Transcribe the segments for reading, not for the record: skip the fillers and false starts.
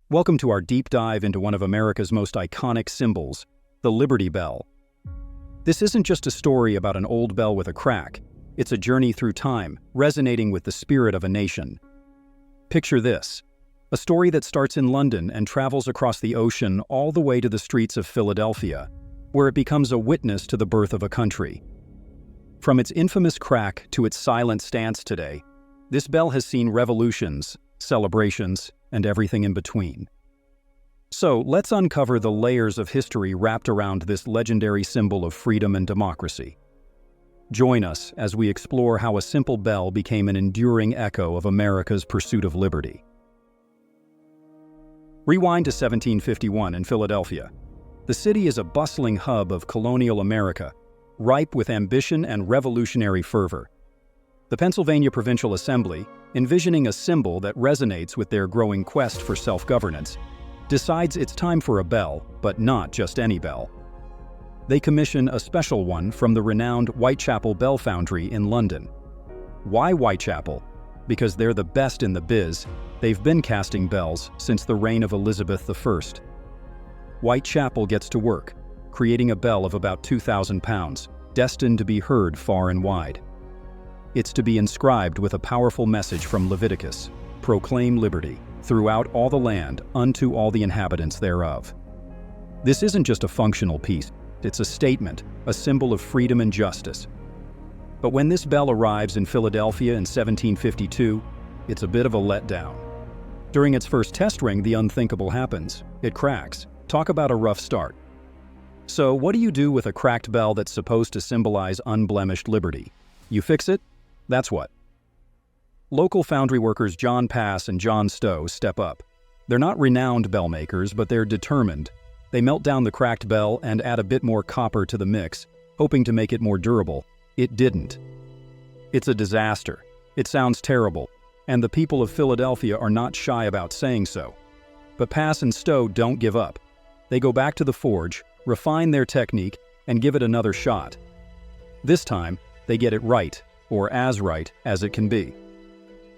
Welcome to our deep dive into one of America's most iconic symbols, the Liberty Bell. This isn't just a story about an old bell with a crack. It's a journey through time, resonating with the spirit of a nation. Picture this: a story that starts in London and travels across the ocean all the way to the streets of Philadelphia, where it becomes a witness to the birth of a country. From its infamous crack to its silent stance today, this bell has seen revolutions, celebrations, and everything in between. So let's uncover the layers of history wrapped around this legendary symbol of freedom and democracy. Join us as we explore how a simple bell became an enduring echo of America's pursuit of liberty. Rewind to 1751 in Philadelphia. The city is a bustling hub of colonial America, ripe with ambition and revolutionary fervor. The Pennsylvania Provincial Assembly, envisioning a symbol that resonates with their growing quest for self-governance, decides it's time for a bell, but not just any bell. They commission a special one from the renowned Whitechapel Bell Foundry in London. Why Whitechapel? Because they're the best in the biz. They've been casting bells since the reign of Elizabeth I. Whitechapel gets to work, creating a bell of about 2,000 pounds, destined to be heard far and wide. It's to be inscribed with a powerful message from Leviticus: proclaim liberty throughout all the land unto all the inhabitants thereof. This isn't just a functional piece, it's a statement, a symbol of freedom and justice. But when this bell arrives in Philadelphia in 1752, it's a bit of a letdown. During its first test ring, the unthinkable happens. It cracks. Talk about a rough start. So what do you do with a cracked bell that's supposed to symbolize unblemished liberty? You fix it? That's what. Local foundry workers John Pass and John Stowe step up. They're not renowned bell makers, but they're determined. They melt down the cracked bell and add a bit more copper to the mix, hoping to make it more durable. It didn't. It's a disaster. It sounds terrible, and the people of Philadelphia are not shy about saying so. But Pass and Stowe don't give up. They go back to the forge, refine their technique, and give it another shot. This time, they get it right, or as right as it can be.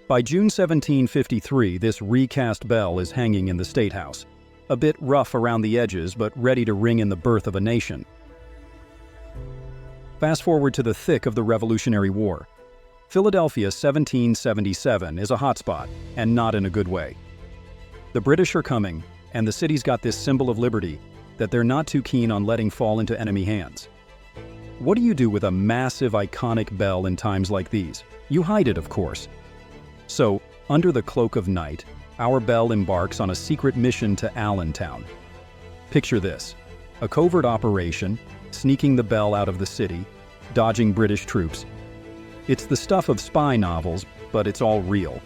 By June 1753, this recast bell is hanging in the State House, a bit rough around the edges but ready to ring in the birth of a nation. Fast forward to the thick of the Revolutionary War. Philadelphia 1777 is a hotspot, and not in a good way. The British are coming, and the city's got this symbol of liberty that they're not too keen on letting fall into enemy hands. What do you do with a massive, iconic bell in times like these? You hide it, of course. So, under the cloak of night, our bell embarks on a secret mission to Allentown. Picture this: a covert operation, sneaking the bell out of the city, dodging British troops. It's the stuff of spy novels, but it's all real.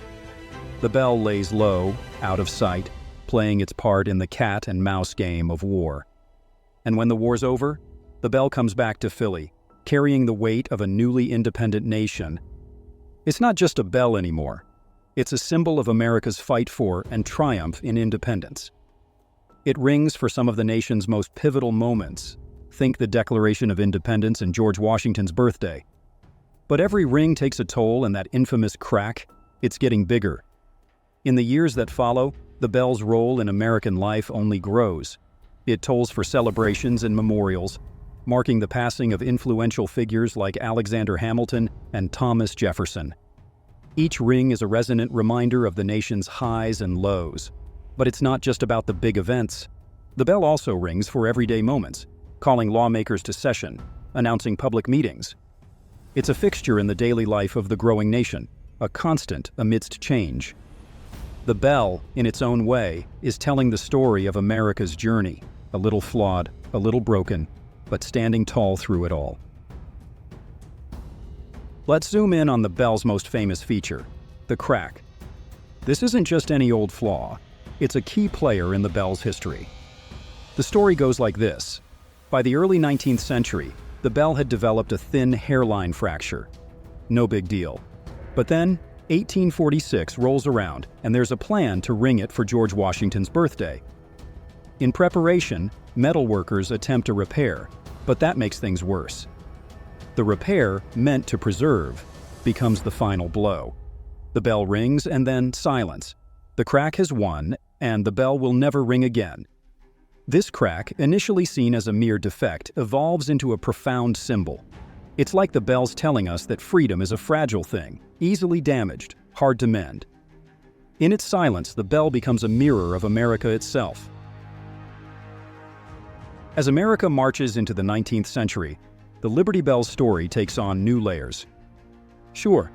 The bell lays low, out of sight, playing its part in the cat and mouse game of war. And when the war's over, the bell comes back to Philly, carrying the weight of a newly independent nation. It's not just a bell anymore. It's a symbol of America's fight for and triumph in independence. It rings for some of the nation's most pivotal moments. Think the Declaration of Independence and George Washington's birthday. But every ring takes a toll, and that infamous crack, it's getting bigger. In the years that follow, the bell's role in American life only grows. It tolls for celebrations and memorials, marking the passing of influential figures like Alexander Hamilton and Thomas Jefferson. Each ring is a resonant reminder of the nation's highs and lows. But it's not just about the big events. The bell also rings for everyday moments, calling lawmakers to session, announcing public meetings. It's a fixture in the daily life of the growing nation, a constant amidst change. The bell, in its own way, is telling the story of America's journey, a little flawed, a little broken, but standing tall through it all. Let's zoom in on the bell's most famous feature, the crack. This isn't just any old flaw. It's a key player in the bell's history. The story goes like this. By the early 19th century, the bell had developed a thin hairline fracture. No big deal. But then, 1846 rolls around, and there's a plan to ring it for George Washington's birthday. In preparation, metal workers attempt a repair, but that makes things worse. The repair, meant to preserve, becomes the final blow. The bell rings and then silence. The crack has won, and the bell will never ring again. This crack, initially seen as a mere defect, evolves into a profound symbol. It's like the bells telling us that freedom is a fragile thing, easily damaged, hard to mend. In its silence, the bell becomes a mirror of America itself. As America marches into the 19th century, the Liberty Bell's story takes on new layers. Sure,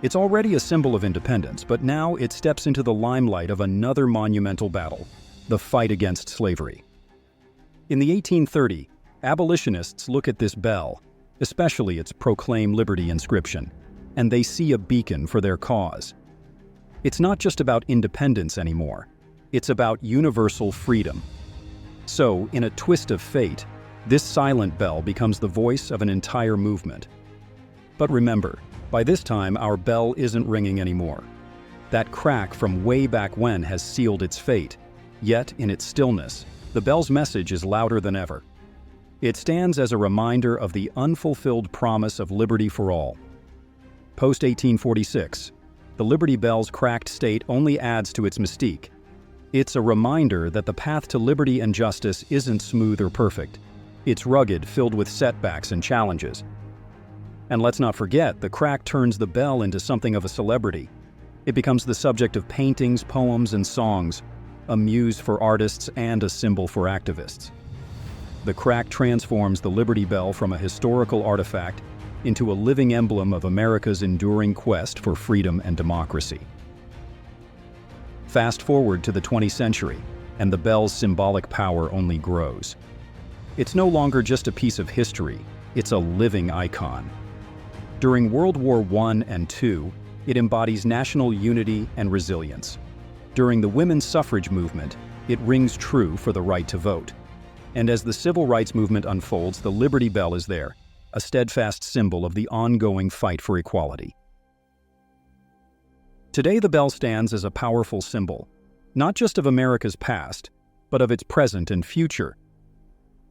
it's already a symbol of independence, but now it steps into the limelight of another monumental battle, the fight against slavery. In the 1830s, abolitionists look at this bell, especially its Proclaim Liberty inscription, and they see a beacon for their cause. It's not just about independence anymore, it's about universal freedom. So, in a twist of fate, this silent bell becomes the voice of an entire movement. But remember, by this time our bell isn't ringing anymore. That crack from way back when has sealed its fate, yet in its stillness, the bell's message is louder than ever. It stands as a reminder of the unfulfilled promise of liberty for all. Post-1846, the Liberty Bell's cracked state only adds to its mystique. It's a reminder that the path to liberty and justice isn't smooth or perfect. It's rugged, filled with setbacks and challenges. And let's not forget, the crack turns the bell into something of a celebrity. It becomes the subject of paintings, poems, and songs, a muse for artists and a symbol for activists. The crack transforms the Liberty Bell from a historical artifact into a living emblem of America's enduring quest for freedom and democracy. Fast forward to the 20th century, and the bell's symbolic power only grows. It's no longer just a piece of history, it's a living icon. During World War I and II, it embodies national unity and resilience. During the women's suffrage movement, it rings true for the right to vote. And as the civil rights movement unfolds, the Liberty Bell is there, a steadfast symbol of the ongoing fight for equality. Today, the bell stands as a powerful symbol, not just of America's past, but of its present and future.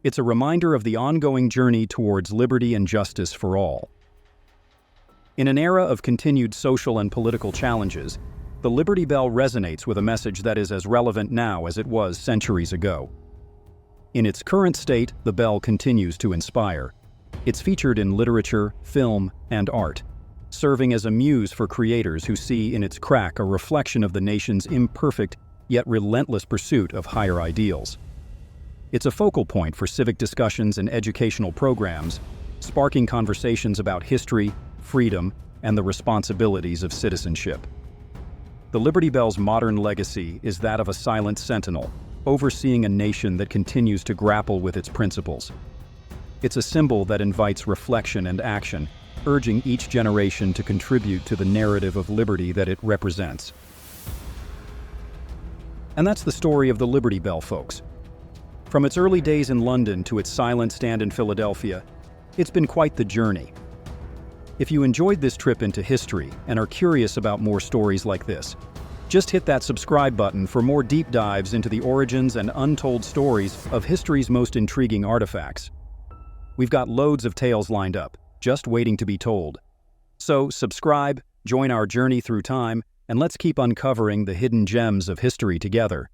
It's a reminder of the ongoing journey towards liberty and justice for all. In an era of continued social and political challenges, the Liberty Bell resonates with a message that is as relevant now as it was centuries ago. In its current state, the bell continues to inspire. It's featured in literature, film, and art, serving as a muse for creators who see in its crack a reflection of the nation's imperfect yet relentless pursuit of higher ideals. It's a focal point for civic discussions and educational programs, sparking conversations about history, freedom, and the responsibilities of citizenship. The Liberty Bell's modern legacy is that of a silent sentinel, overseeing a nation that continues to grapple with its principles. It's a symbol that invites reflection and action, urging each generation to contribute to the narrative of liberty that it represents. And that's the story of the Liberty Bell, folks. From its early days in London to its silent stand in Philadelphia, it's been quite the journey. If you enjoyed this trip into history and are curious about more stories like this, just hit that subscribe button for more deep dives into the origins and untold stories of history's most intriguing artifacts. We've got loads of tales lined up, just waiting to be told. So subscribe, join our journey through time, and let's keep uncovering the hidden gems of history together.